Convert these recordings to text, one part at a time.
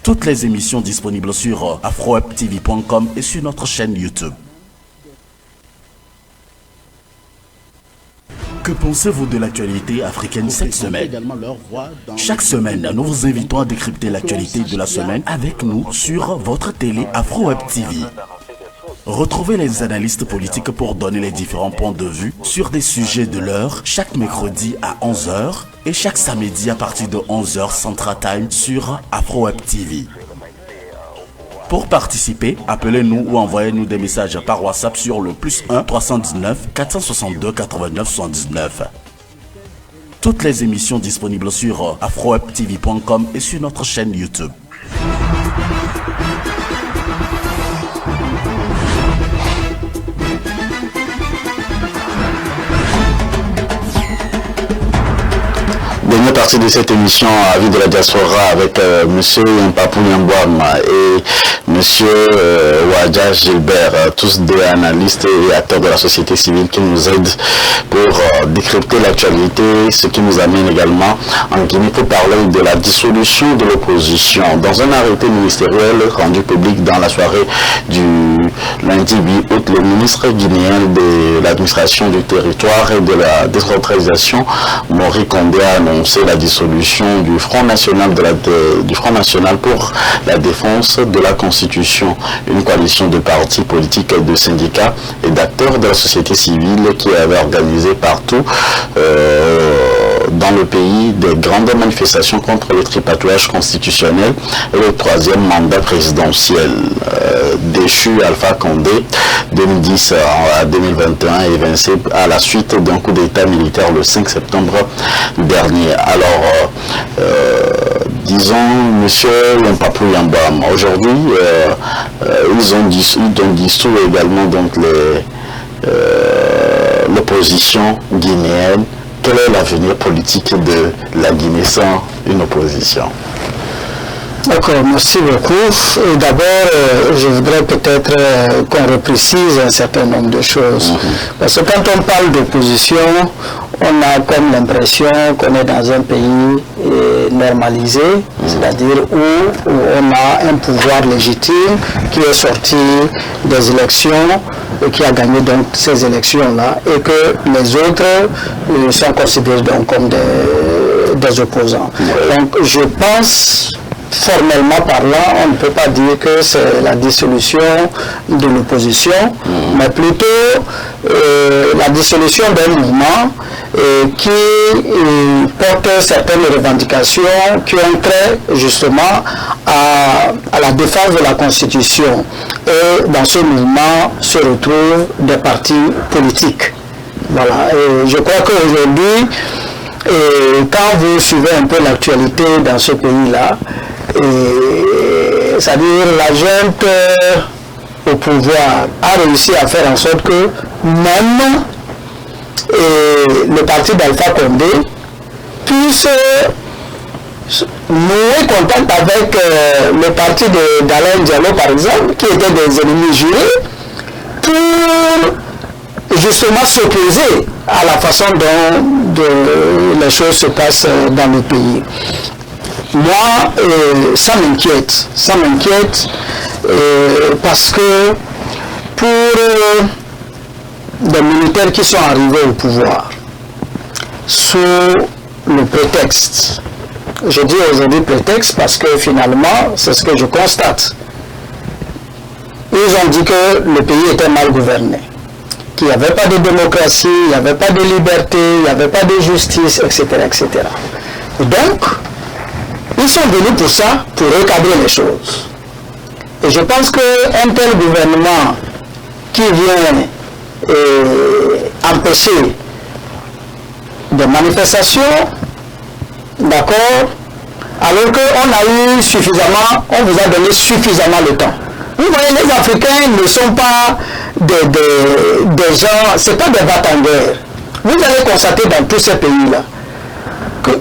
Toutes les émissions disponibles sur afrowebtv.com et sur notre chaîne YouTube. Que pensez-vous de l'actualité africaine cette semaine? Chaque semaine, nous vous invitons à décrypter l'actualité de la semaine avec nous sur votre télé AfroWeb TV. Retrouvez les analystes politiques pour donner les différents points de vue sur des sujets de l'heure chaque mercredi à 11 h et chaque samedi à partir de 11 h Central Time sur AfroWeb TV. Pour participer, appelez-nous ou envoyez-nous des messages par WhatsApp sur le +1 319 462 89 79. Toutes les émissions disponibles sur afrowebtv.com et sur notre chaîne YouTube. Dernière partie de cette émission à Vie de la Diaspora avec Monsieur Mpapou Yambouam et Monsieur Wadja Gilbert, tous des analystes et acteurs de la société civile qui nous aident pour décrypter l'actualité, ce qui nous amène également en Guinée pour parler de la dissolution de l'opposition. Dans un arrêté ministériel rendu public dans la soirée du lundi 8 août, le ministre guinéen de l'administration du territoire et de la décentralisation, Mori Kondé, a annoncé la dissolution du Front National, du Front National pour la défense de la Constitution, une coalition de partis politiques, de syndicats et d'acteurs de la société civile qui avait organisé partout dans le pays des grandes manifestations contre le tripatouage constitutionnel et le troisième mandat présidentiel. Déchu Alpha Condé 2010 à 2021 et évincé à la suite d'un coup d'état militaire le 5 septembre dernier. Alors, disons, monsieur Mpapou Yambouam, aujourd'hui, ils ont dissous également donc l'opposition guinéenne. Quel est l'avenir politique de la Guinée sans une opposition? D'accord, merci beaucoup. D'abord, je voudrais peut-être qu'on reprécise un certain nombre de choses. Parce que quand on parle d'opposition, on a comme l'impression qu'on est dans un pays normalisé, c'est-à-dire où on a un pouvoir légitime qui est sorti des élections et qui a gagné donc ces élections-là et que les autres sont considérés donc comme des opposants. Donc je pense, formellement parlant, on ne peut pas dire que c'est la dissolution de l'opposition, mais plutôt la dissolution d'un mouvement qui porte certaines revendications qui ont trait justement à la défense de la Constitution. Et dans ce mouvement se retrouvent des partis politiques. Voilà. Et je crois qu'aujourd'hui, quand vous suivez un peu l'actualité dans ce pays-là, c'est-à-dire la junte au pouvoir a réussi à faire en sorte que même le parti d'Alpha Condé puisse nouer contact avec le parti d'Alain Diallo, par exemple, qui étaient des ennemis jurés, pour justement s'opposer à la façon dont les choses se passent dans le pays. Moi, ça m'inquiète parce que pour des militaires qui sont arrivés au pouvoir sous le prétexte, je dis aujourd'hui prétexte parce que finalement, c'est ce que je constate. Ils ont dit que le pays était mal gouverné, qu'il n'y avait pas de démocratie, il n'y avait pas de liberté, il n'y avait pas de justice, etc., etc. Et donc, ils sont venus pour ça, pour recadrer les choses. Et je pense qu'un tel gouvernement qui vient empêcher des manifestations, d'accord, alors qu'on a eu suffisamment, on vous a donné suffisamment de temps. Vous voyez, les Africains ne sont pas des gens, ce n'est pas des battants-guerres. Vous allez constater dans tous ces pays-là,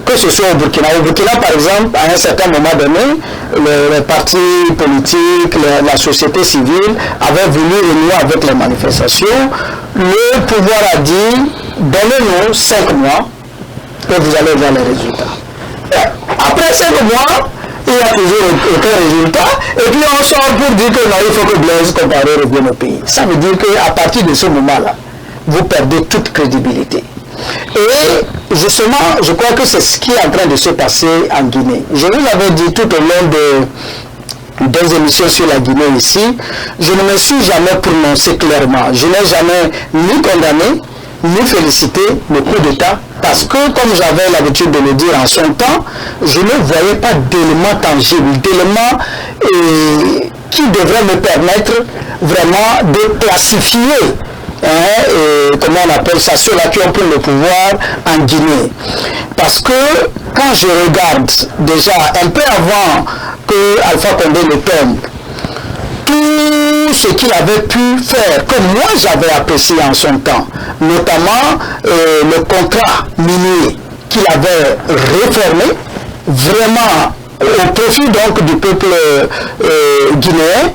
que ce soit au Burkina. Au Burkina, par exemple, à un certain moment donné, les partis politiques, la société civile avaient voulu renouer avec les manifestations. Le pouvoir a dit, donnez-nous 5 mois et vous allez voir les résultats. Après 5 mois, il n'y a toujours aucun résultat, et puis on sort pour dire que non, il faut que Blaise Compaoré revienne au pays. Ça veut dire qu'à partir de ce moment-là, vous perdez toute crédibilité. Et justement, je crois que c'est ce qui est en train de se passer en Guinée. Je vous l'avais dit tout au long des émissions sur la Guinée ici, je ne me suis jamais prononcé clairement. Je n'ai jamais ni condamné, ni félicité le coup d'État, parce que, comme j'avais l'habitude de le dire en son temps, je ne voyais pas d'éléments tangibles, d'éléments qui devraient me permettre vraiment de classifier, comment on appelle ça, ceux-là qui ont pris le pouvoir en Guinée. Parce que quand je regarde déjà un peu avant que Alpha Condé ne tombe, tout ce qu'il avait pu faire, que moi j'avais apprécié en son temps, notamment le contrat minier qu'il avait réformé, vraiment au profit donc du peuple guinéen,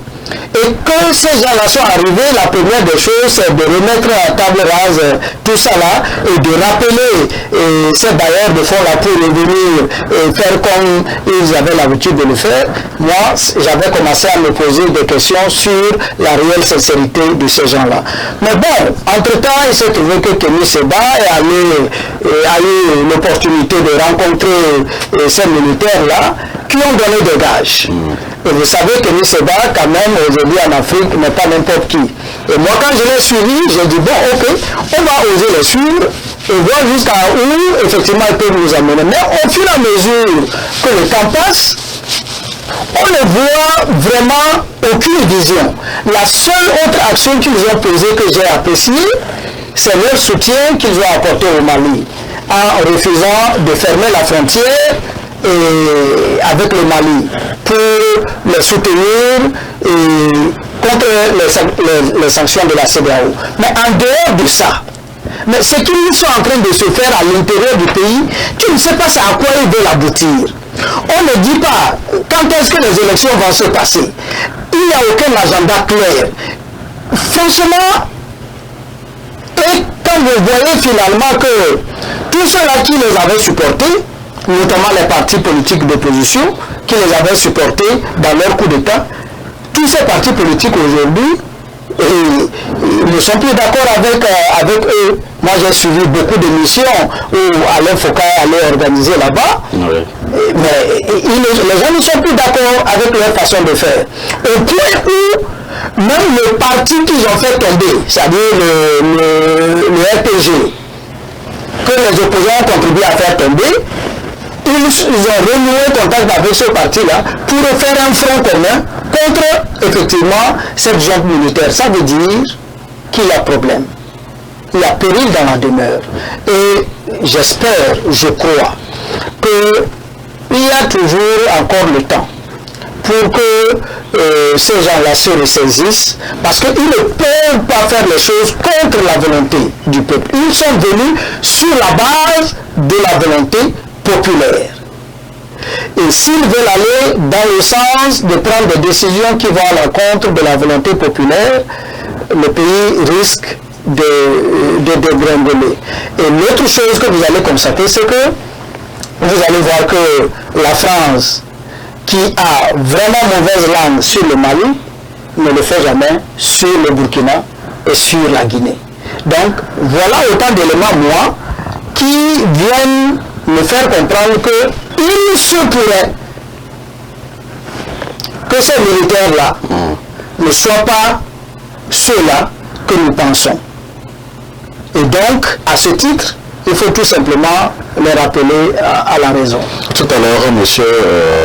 et que ces gens-là sont arrivés, la première des choses, c'est de remettre à table rase tout ça là, et de rappeler ces bailleurs de fonds là pour revenir et faire comme ils avaient l'habitude de le faire. Moi, j'avais commencé à me poser des questions sur la réelle sincérité de ces gens-là. Mais bon, entre-temps, il s'est trouvé que Kémy Séba a eu l'opportunité de rencontrer ces militaires-là qui ont donné des gages. Et vous savez que Kémy Séba, quand même, aujourd'hui en Afrique, n'est pas n'importe qui. Et moi, quand je l'ai suivi, j'ai dit, bon, ok, on va oser les suivre et voir jusqu'à où, effectivement, ils peuvent nous amener. Mais au fur et à mesure que le temps passe, on ne voit vraiment aucune vision. La seule autre action qu'ils ont posée que j'ai appréciée, c'est leur soutien qu'ils ont apporté au Mali, en refusant de fermer la frontière avec le Mali pour les soutenir contre les sanctions de la CEDEAO. Mais en dehors de ça, mais ce qu'ils sont en train de se faire à l'intérieur du pays, tu ne sais pas à quoi ils veulent aboutir. On ne dit pas quand est-ce que les élections vont se passer. Il n'y a aucun agenda clair. Franchement, et quand vous voyez finalement que tous ceux-là qui les avaient supportés, notamment les partis politiques d'opposition, qui les avaient supportés dans leur coup d'État, tous ces partis politiques aujourd'hui ne sont plus d'accord avec eux. Moi, j'ai suivi beaucoup d'émissions où Alain Foucault allait organiser là-bas, oui. Mais les gens ne sont plus d'accord avec leur façon de faire. Au point où même le parti qu'ils ont fait tomber, c'est-à-dire le RPG, que les opposants ont contribué à faire tomber, ils ont renoué contact avec ce parti-là pour faire un front commun contre, effectivement, cette junte militaire. Ça veut dire qu'il y a problème. Il y a péril dans la demeure. Et j'espère, je crois, qu'il y a toujours encore le temps pour que ces gens-là se ressaisissent, parce qu'ils ne peuvent pas faire les choses contre la volonté du peuple. Ils sont venus sur la base de la volonté populaire. Et s'ils veulent aller dans le sens de prendre des décisions qui vont à l'encontre de la volonté populaire, le pays risque de dégringoler. Et l'autre chose que vous allez constater, c'est que vous allez voir que la France, qui a vraiment mauvaise langue sur le Mali, ne le fait jamais sur le Burkina et sur la Guinée. Donc voilà autant d'éléments, moi, qui viennent me faire comprendre qu'il se pourrait que ces militaires-là ne soient pas ceux-là que nous pensons. Et donc, à ce titre, il faut tout simplement les rappeler à la raison. Tout à l'heure, M.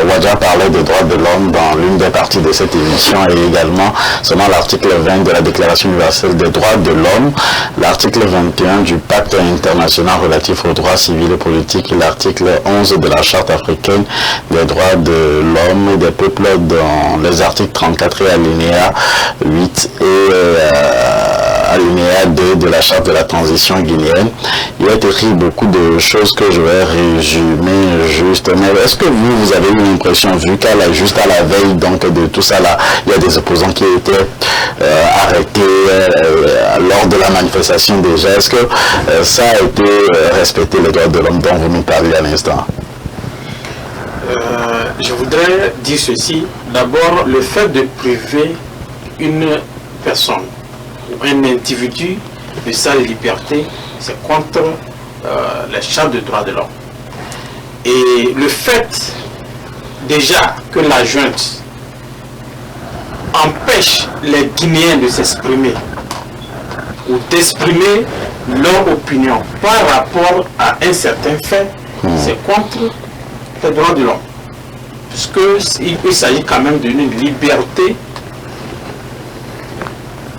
Wadja parlait des droits de l'homme dans l'une des parties de cette émission et également, selon l'article 20 de la Déclaration universelle des droits de l'homme, l'article 21 du Pacte international relatif aux droits civils et politiques et l'article 11 de la Charte africaine des droits de l'homme et des peuples dans les articles 34 et alinéa 8 et alinéa 2 de la Charte de la transition guinéenne. Il a écrit beaucoup de choses que je vais résumer juste. Mais est-ce que vous avez eu l'impression, vu juste à la veille donc de tout ça là, il y a des opposants qui étaient arrêtés lors de la manifestation déjà, est-ce que ça a été respecté les droits de l'homme dont vous nous parlez à l'instant? je voudrais dire ceci. D'abord, le fait de priver une personne ou un individu de sa liberté, c'est contre les chartes de droits de l'homme. Et le fait déjà que la junte empêche les Guinéens de s'exprimer ou d'exprimer leur opinion par rapport à un certain fait, c'est contre les droits de l'homme. Puisqu'il s'agit quand même d'une liberté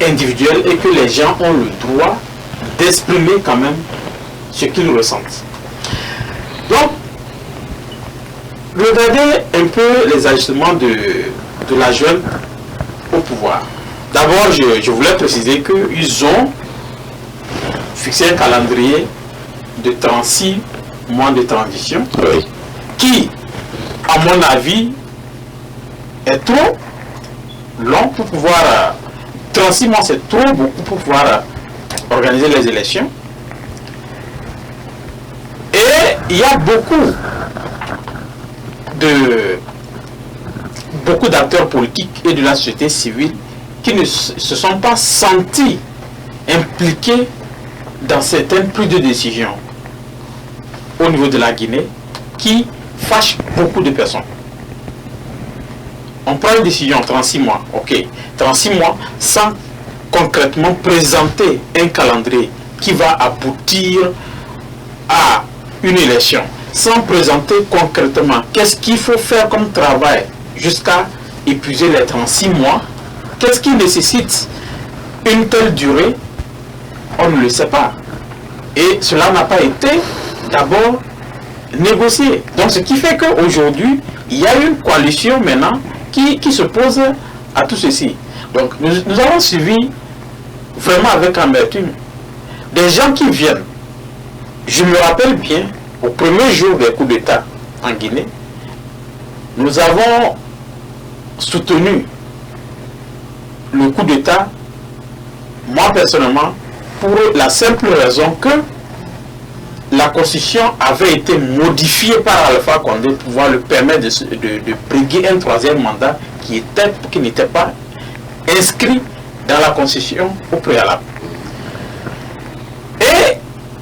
individuelle et que les gens ont le droit d'exprimer quand même ce qu'ils ressentent. Donc, regardez un peu les ajustements de la junte au pouvoir. D'abord, je voulais préciser qu'ils ont fixé un calendrier de 36 mois de transition qui, à mon avis, est trop long pour pouvoir... 36 mois, c'est trop beaucoup pour pouvoir organiser les élections. Et il y a beaucoup d'acteurs politiques et de la société civile qui ne se sont pas sentis impliqués dans certaines prises de décision au niveau de la Guinée qui fâchent beaucoup de personnes. On prend une décision, 36 mois, ok, 36 mois sans concrètement présenter un calendrier qui va aboutir à une élection, sans présenter concrètement qu'est-ce qu'il faut faire comme travail jusqu'à épuiser les 36 mois, qu'est-ce qui nécessite une telle durée, on ne le sait pas. Et cela n'a pas été d'abord négocié. Donc ce qui fait qu'aujourd'hui, il y a une coalition maintenant qui se pose à tout ceci. Donc nous avons suivi vraiment avec amertume des gens qui viennent. Je me rappelle bien, au premier jour des coups d'État en Guinée, nous avons soutenu le coup d'État, moi personnellement, pour la simple raison que la Constitution avait été modifiée par Alpha Condé pour pouvoir lui permettre de briguer un troisième mandat qui n'était pas inscrit dans la Constitution au préalable. Et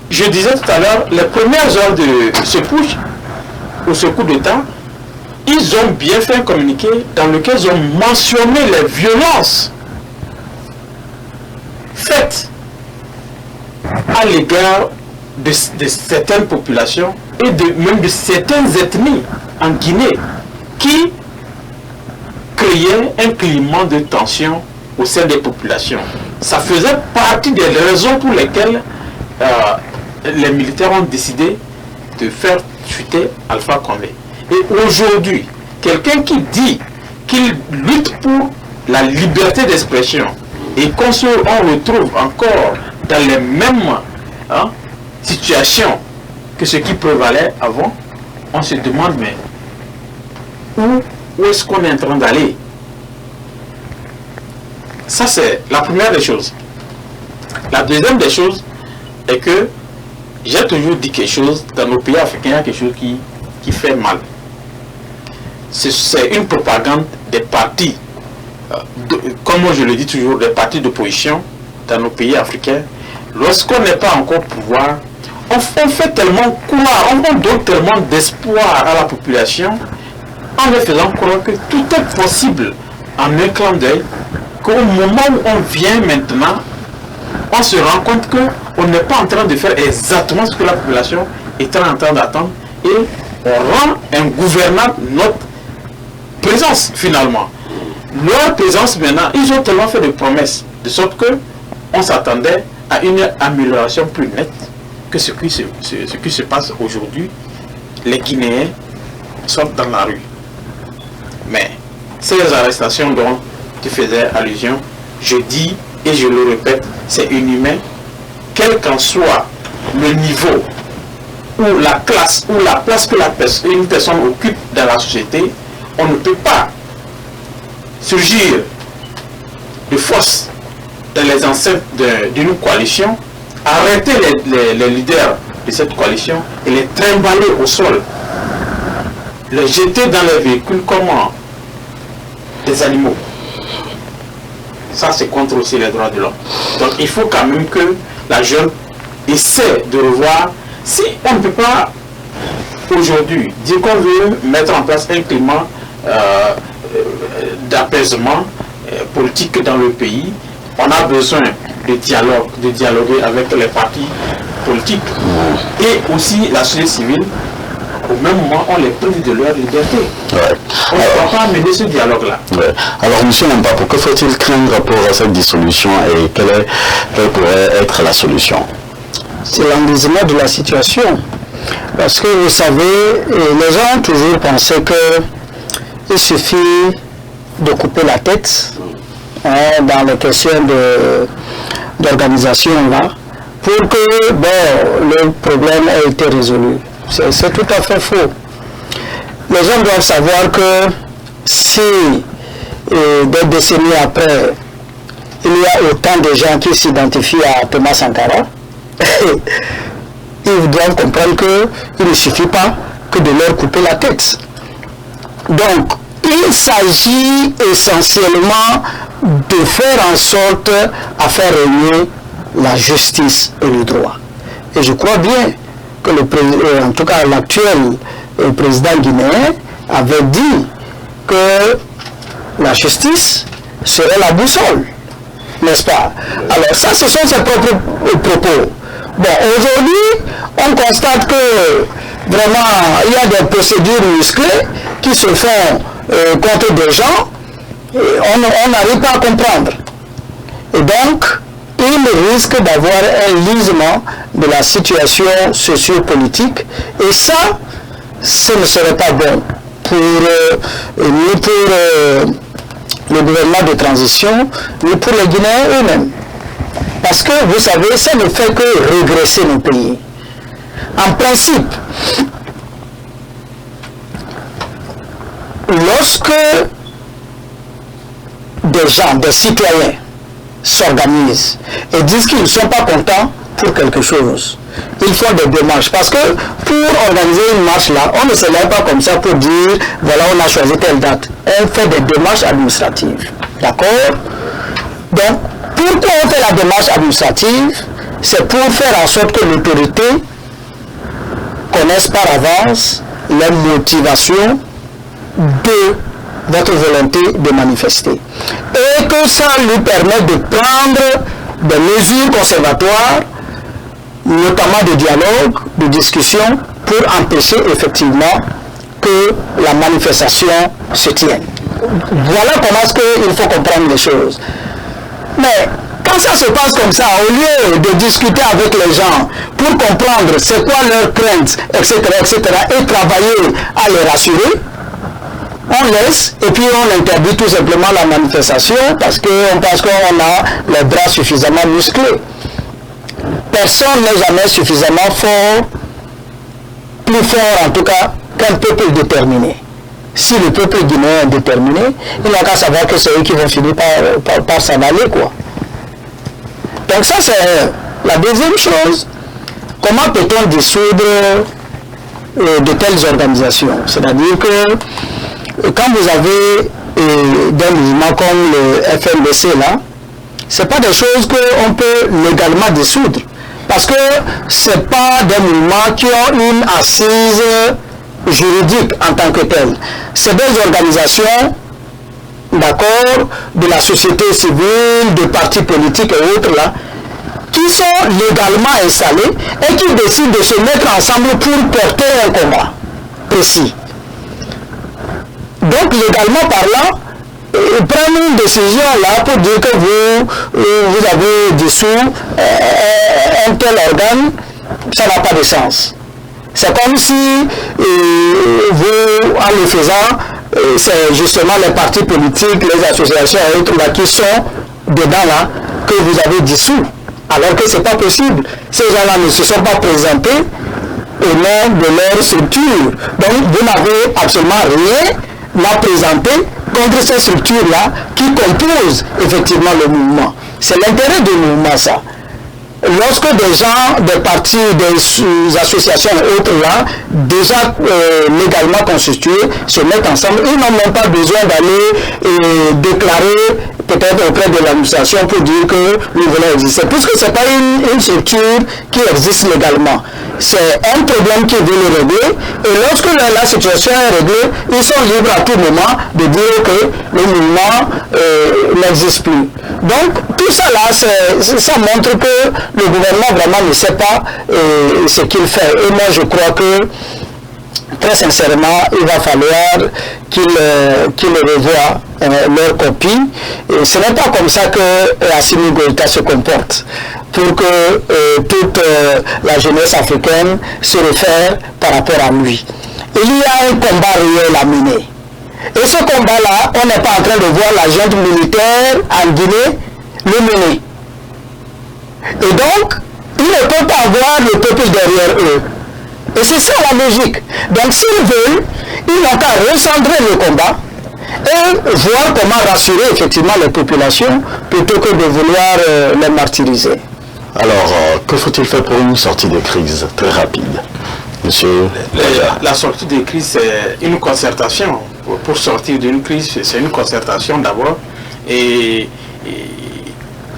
je disais tout à l'heure, les premières heures de ce push ou ce coup d'État, ils ont bien fait un communiqué dans lequel ils ont mentionné les violences faites à l'égard de certaines populations et même de certaines ethnies en Guinée qui créaient un climat de tension au sein des populations. Ça faisait partie des raisons pour lesquelles les militaires ont décidé de faire chuter Alpha Condé. Et aujourd'hui, quelqu'un qui dit qu'il lutte pour la liberté d'expression et qu'on retrouve encore dans les mêmes situations que ce qui prévalait avant, on se demande mais où est-ce qu'on est en train d'aller? Ça c'est la première des choses. La deuxième des choses est que j'ai toujours dit quelque chose, dans nos pays africains, il y a quelque chose qui fait mal. C'est une propagande des partis, comme je le dis toujours, des partis d'opposition dans nos pays africains. Lorsqu'on n'est pas encore au pouvoir, on fait tellement croire, on donne tellement d'espoir à la population en leur faisant croire que tout est possible en un clin d'œil, qu'au moment où on vient maintenant, on se rend compte qu'on n'est pas en train de faire exactement ce que la population est en train d'attendre et on rend ingouvernable notre présence finalement. Leur présence maintenant, ils ont tellement fait de promesses, de sorte qu'on s'attendait à une amélioration plus nette que ce qui se passe aujourd'hui. Les Guinéens sont dans la rue. Mais ces arrestations dont tu faisais allusion, je dis et je le répète, c'est inhumain, quel qu'en soit le niveau ou la classe ou la place que une personne occupe dans la société, on ne peut pas surgir de force dans les enceintes d'une coalition, arrêter les leaders de cette coalition et les trimballer au sol les jeter dans les véhicules comme des animaux. Ça, c'est contre aussi les droits de l'homme. Donc, il faut quand même que la jeune essaie de revoir. Si on ne peut pas aujourd'hui dire qu'on veut mettre en place un climat d'apaisement politique dans le pays, on a besoin de dialoguer avec les partis politiques et aussi la société civile. Au même moment, on les prive de leur liberté. Ouais. On ne peut pas mener ce dialogue-là. Ouais. Alors, M. Mpapo, que faut-il craindre pour cette dissolution et quelle pourrait être la solution? C'est l'enlisement de la situation. Parce que vous savez, les gens ont toujours pensé qu'il suffit de couper la tête dans les questions d'organisation là, pour que le problème ait été résolu. C'est tout à fait faux. Les gens doivent savoir que si des décennies après, il y a autant de gens qui s'identifient à Thomas Sankara, ils doivent comprendre qu'il ne suffit pas que de leur couper la tête. Donc, il s'agit essentiellement de faire en sorte à faire régner la justice et le droit. Et je crois bien que en tout cas l'actuel président guinéen avait dit que la justice serait la boussole, n'est-ce pas? Alors ça, ce sont ses propres propos. Bon, aujourd'hui, on constate que vraiment, il y a des procédures musclées qui se font contre des gens, et on n'arrive pas à comprendre. Et donc, il risque d'avoir un lisement de la situation socio-politique, et ça, ce ne serait pas bon ni pour le gouvernement de transition, ni pour les Guinéens eux-mêmes. Parce que, vous savez, ça ne fait que régresser nos pays. En principe, lorsque des gens, des citoyens, s'organisent et disent qu'ils ne sont pas contents pour quelque chose, ils font des démarches. Parce que pour organiser une marche là, on ne se lève pas comme ça pour dire voilà, on a choisi telle date. On fait des démarches administratives. D'accord? Donc, pourquoi on fait la démarche administrative? C'est pour faire en sorte que l'autorité connaisse par avance les motivations de votre volonté de manifester. Et que ça lui permet de prendre des mesures conservatoires, notamment de dialogue, de discussion, pour empêcher effectivement que la manifestation se tienne. Voilà comment est-ce qu'il faut comprendre les choses. Mais quand ça se passe comme ça, au lieu de discuter avec les gens pour comprendre c'est quoi leurs craintes, etc., et travailler à les rassurer, on laisse et puis on interdit tout simplement la manifestation parce qu'on pense qu'on a les bras suffisamment musclés. Personne n'est jamais suffisamment fort, plus fort en tout cas qu'un peuple déterminé. Si le peuple guinéen est déterminé, il n'a qu'à savoir que c'est eux qui vont finir par s'en aller, quoi. Donc ça, c'est la deuxième chose. Comment peut-on dissoudre de telles organisations? C'est-à-dire que quand vous avez des mouvements comme le FNDC là, ce n'est pas des choses qu'on peut légalement dissoudre. Parce que ce n'est pas des mouvements qui ont une assise juridique en tant que telle. C'est des organisations, d'accord, de la société civile, de partis politiques et autres là, qui sont légalement installés et qui décident de se mettre ensemble pour porter un combat précis. Donc légalement parlant, prendre une décision là pour dire que vous avez dissous un tel organe, ça n'a pas de sens. C'est comme si vous, en le faisant, c'est justement les partis politiques, les associations et autres là qui sont dedans là, que vous avez dissous. Alors que ce n'est pas possible. Ces gens-là ne se sont pas présentés au nom de leur structure. Donc vous n'avez absolument rien à présenter contre ces structures-là qui composent effectivement le mouvement. C'est l'intérêt du mouvement, ça. lorsque des gens, des partis, des associations et autres là, déjà légalement constitués, se mettent ensemble, ils n'ont même pas besoin d'aller déclarer peut-être auprès de l'administration pour dire que nous voulons exister. Puisque ce n'est pas une structure qui existe légalement. C'est un problème qui veut le régler. Et lorsque la situation est réglée, ils sont libres à tout moment de dire que le mouvement n'existe plus. Donc tout ça là, ça montre que le gouvernement vraiment ne sait pas ce qu'il fait. Et moi je crois que très sincèrement, il va falloir qu'ils revoient leur copie. Et ce n'est pas comme ça que Assimi Goïta se comporte, pour que toute la jeunesse africaine se réfère par rapport à lui. Il y a un combat réel à mener. Et ce combat-là, on n'est pas en train de voir la junte militaire en Guinée le mener. Et donc, ils ne peuvent pas avoir le peuple derrière eux. Et c'est ça la logique. Donc s'ils veulent, ils n'ont qu'à recentrer le combat et voir comment rassurer effectivement les populations plutôt que de vouloir les martyriser. Alors, que faut-il faire pour une sortie de crise très rapide, monsieur? La sortie de crise, c'est une concertation. Pour sortir d'une crise, c'est une concertation d'abord et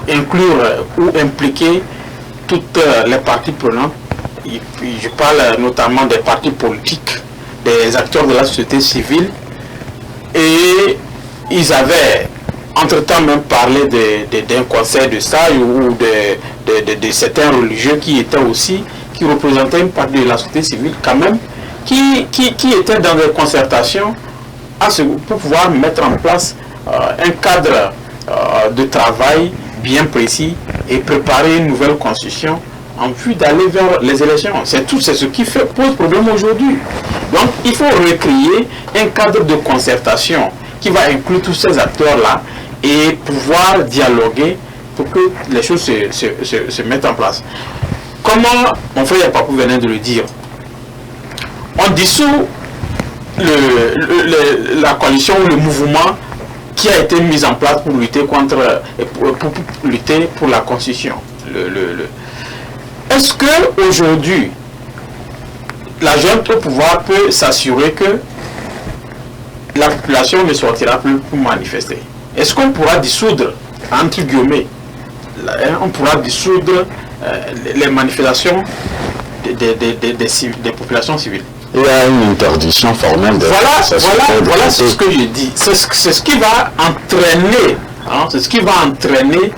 inclure ou impliquer toutes les parties prenantes. Je parle notamment des partis politiques, des acteurs de la société civile, et ils avaient entre-temps même parlé d'un conseil de sage ou de certains religieux qui étaient aussi, qui représentaient une partie de la société civile quand même, qui étaient dans des concertations pour pouvoir mettre en place un cadre de travail bien précis et préparer une nouvelle constitution en vue d'aller vers les élections. C'est ce qui pose problème aujourd'hui. Donc il faut recréer un cadre de concertation qui va inclure tous ces acteurs-là et pouvoir dialoguer pour que les choses se mettent en place. Comment, mon frère Papou venait de le dire, on dissout la coalition ou le mouvement qui a été mis en place pour lutter pour la constitution. Est-ce qu'aujourd'hui, la junte au pouvoir peut s'assurer que la population ne sortira plus pour manifester? Est-ce qu'on pourra dissoudre, entre guillemets, on pourra dissoudre les manifestations des populations civiles? Il y a une interdiction formelle de... Voilà c'est ce que je dis. C'est ce qui va entraîner, c'est ce qui va entraîner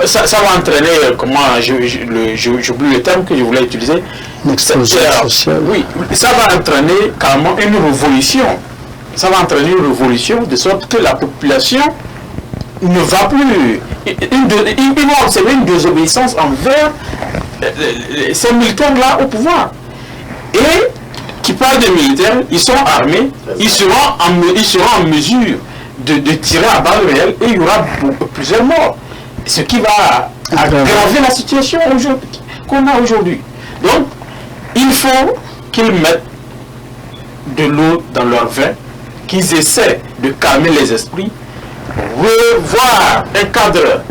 ça va entraîner, comment, j'oublie le terme que je voulais utiliser. Oui, ça va entraîner carrément une révolution. Ça va entraîner une révolution de sorte que la population ne va plus... Ils vont observer une désobéissance envers ces militaires-là au pouvoir. Et qui parlent des militaires, ils sont armés, ils seront en mesure de tirer à balles réelles et il y aura plusieurs morts. Ce qui va aggraver la situation qu'on a aujourd'hui. Donc, il faut qu'ils mettent de l'eau dans leur vin, qu'ils essaient de calmer les esprits, revoir un cadre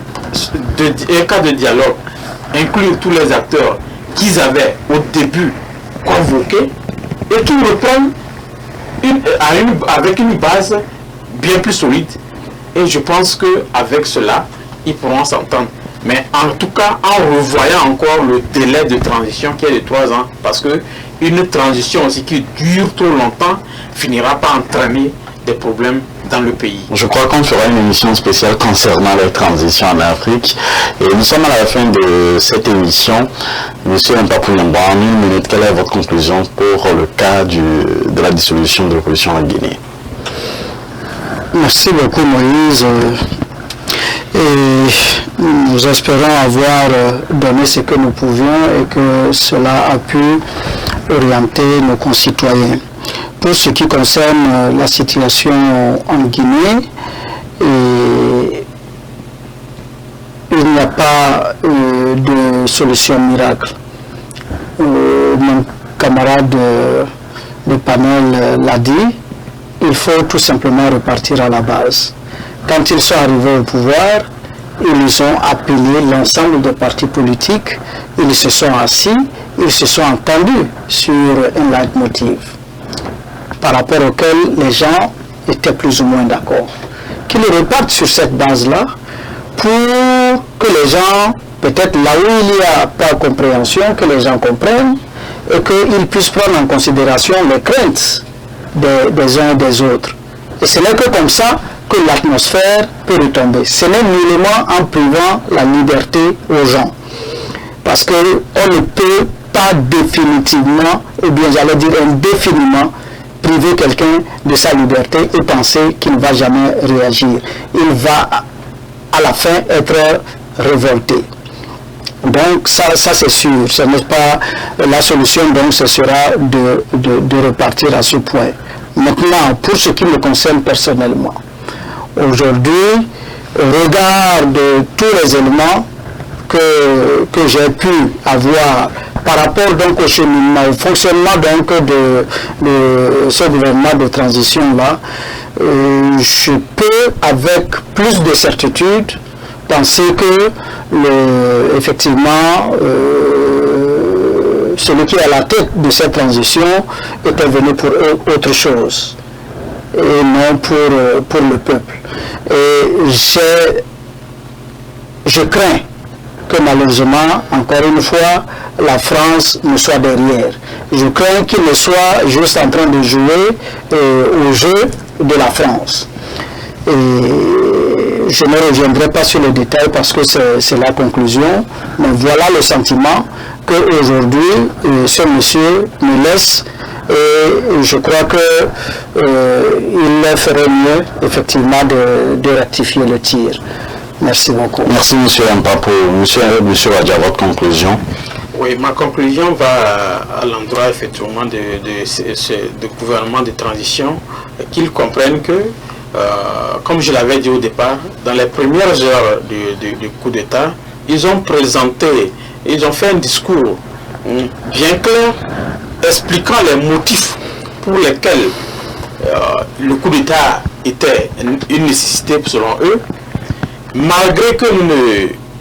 de dialogue, inclure tous les acteurs qu'ils avaient au début convoqués et qu'ils reprennent avec une base bien plus solide. Et je pense qu'avec cela, ils pourront s'entendre. Mais en tout cas, en revoyant encore le délai de transition qui est de 3 ans, parce qu'une transition aussi qui dure trop longtemps finira par entraîner des problèmes dans le pays. Je crois qu'on fera une émission spéciale concernant les transitions en Afrique. Et nous sommes à la fin de cette émission. Monsieur Mpapou Yambouan, en 1 minute, quelle est votre conclusion pour le cas de la dissolution de l'opposition en Guinée? Merci beaucoup Moïse. Et nous espérons avoir donné ce que nous pouvions et que cela a pu orienter nos concitoyens. Pour ce qui concerne la situation en Guinée, il n'y a pas de solution miracle. Mon camarade de panel l'a dit, il faut tout simplement repartir à la base. Quand ils sont arrivés au pouvoir, ils ont appelé l'ensemble des partis politiques, ils se sont assis, ils se sont entendus sur un leitmotiv par rapport auquel les gens étaient plus ou moins d'accord. Qu'ils repartent sur cette base-là pour que les gens, peut-être là où il n'y a pas de compréhension, que les gens comprennent et qu'ils puissent prendre en considération les craintes des uns et des autres. Et ce n'est que comme ça que l'atmosphère peut retomber. Ce n'est nullement en privant la liberté aux gens. Parce qu'on ne peut pas définitivement, ou bien j'allais dire indéfiniment, priver quelqu'un de sa liberté et penser qu'il ne va jamais réagir. Il va à la fin être révolté. Donc ça c'est sûr, ce n'est pas la solution, donc ce sera de repartir à ce point. Maintenant, pour ce qui me concerne personnellement, aujourd'hui, au regard de tous les éléments que j'ai pu avoir par rapport donc au cheminement, au fonctionnement donc de ce gouvernement de transition-là, je peux avec plus de certitude penser que effectivement celui qui est à la tête de cette transition était venu pour autre chose et non pour le peuple. Et je crains que malheureusement, encore une fois, la France ne soit derrière. Je crains qu'il ne soit juste en train de jouer au jeu de la France. Et je ne reviendrai pas sur les détails parce que c'est la conclusion, mais voilà le sentiment qu'aujourd'hui, ce monsieur me laisse, et je crois qu'il ferait mieux, effectivement, de rectifier le tir. Merci beaucoup. Merci, M. Mpapo. Monsieur Wadja, votre conclusion? Oui, ma conclusion va à l'endroit, effectivement, de gouvernement de transition, qu'ils comprennent que, comme je l'avais dit au départ, dans les premières heures du coup d'État, ils ont fait un discours bien clair, expliquant les motifs pour lesquels le coup d'État était une nécessité selon eux, malgré que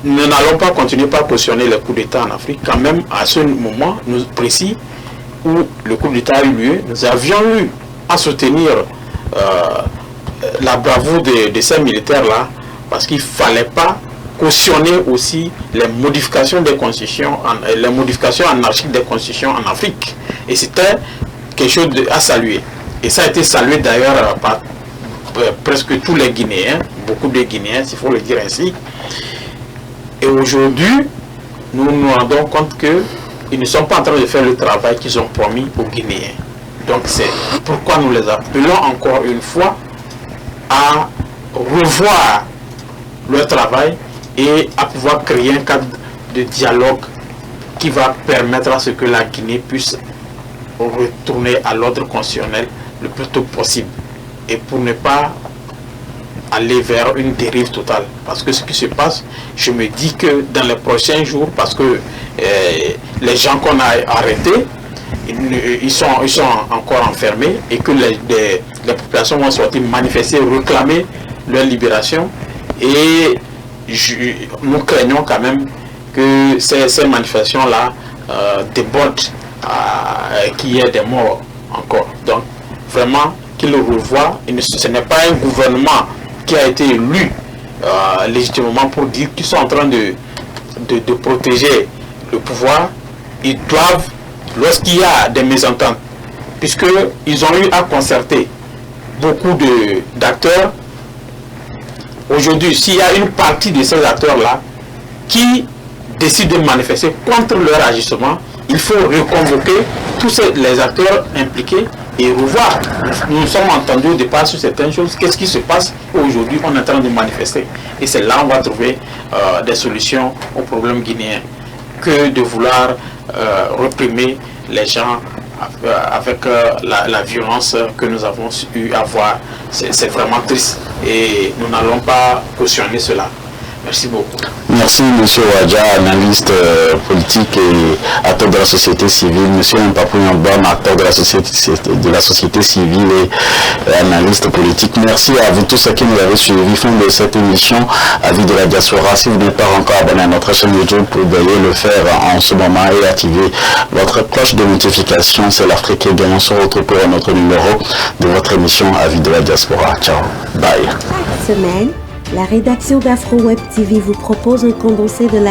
nous n'allons pas continuer par cautionner le coup d'État en Afrique, quand même, à ce moment précis où le coup d'État a eu lieu, nous avions eu à soutenir la bravoure de ces militaires-là, parce qu'il ne fallait pas cautionner aussi les modifications des constitutions, les modifications anarchiques des constitutions en Afrique. Et c'était quelque chose à saluer. Et ça a été salué d'ailleurs par presque tous les Guinéens, beaucoup de Guinéens, s'il faut le dire ainsi. Et aujourd'hui, nous nous rendons compte qu'ils ne sont pas en train de faire le travail qu'ils ont promis aux Guinéens. Donc c'est pourquoi nous les appelons encore une fois à revoir leur travail et à pouvoir créer un cadre de dialogue qui va permettre à ce que la Guinée puisse retourner à l'ordre constitutionnel le plus tôt possible, et pour ne pas aller vers une dérive totale. Parce que ce qui se passe, je me dis que dans les prochains jours, parce que les gens qu'on a arrêtés, ils sont encore enfermés, et que les populations vont sortir manifester, réclamer leur libération, et nous craignons quand même que ces manifestations-là débordent, qu'il y ait des morts encore. Donc vraiment qu'ils le revoient. Ce n'est pas un gouvernement qui a été élu légitimement pour dire qu'ils sont en train de protéger le pouvoir. Ils doivent, lorsqu'il y a des mésententes, puisqu'ils ont eu à concerter beaucoup d'acteurs, aujourd'hui, s'il y a une partie de ces acteurs-là qui décident de manifester contre leur agissement, il faut reconvoquer tous les acteurs impliqués et revoir. Nous nous sommes entendus au départ sur certaines choses. Qu'est-ce qui se passe aujourd'hui? On est en train de manifester. Et c'est là qu'on va trouver des solutions aux problèmes guinéens, que de vouloir réprimer les gens avec la violence que nous avons eu à voir. C'est vraiment triste. Et nous n'allons pas cautionner cela. Merci beaucoup. Merci M. Wadja, analyste politique et acteur de la société civile. M. Mpapo Yambouam, acteur de la société civile et analyste analystes politiques. Merci à vous tous qui nous avez suivis. Fin de cette émission Avis de la diaspora. Si vous n'êtes pas encore abonné à notre chaîne YouTube, vous devez le faire en ce moment et activer votre cloche de notification. C'est l'Afrique qui gagne. On se retrouve pour un autre numéro de votre émission Avis de la diaspora. Ciao. Bye. Chaque semaine, la rédaction d'Afro Web TV vous propose un condensé de la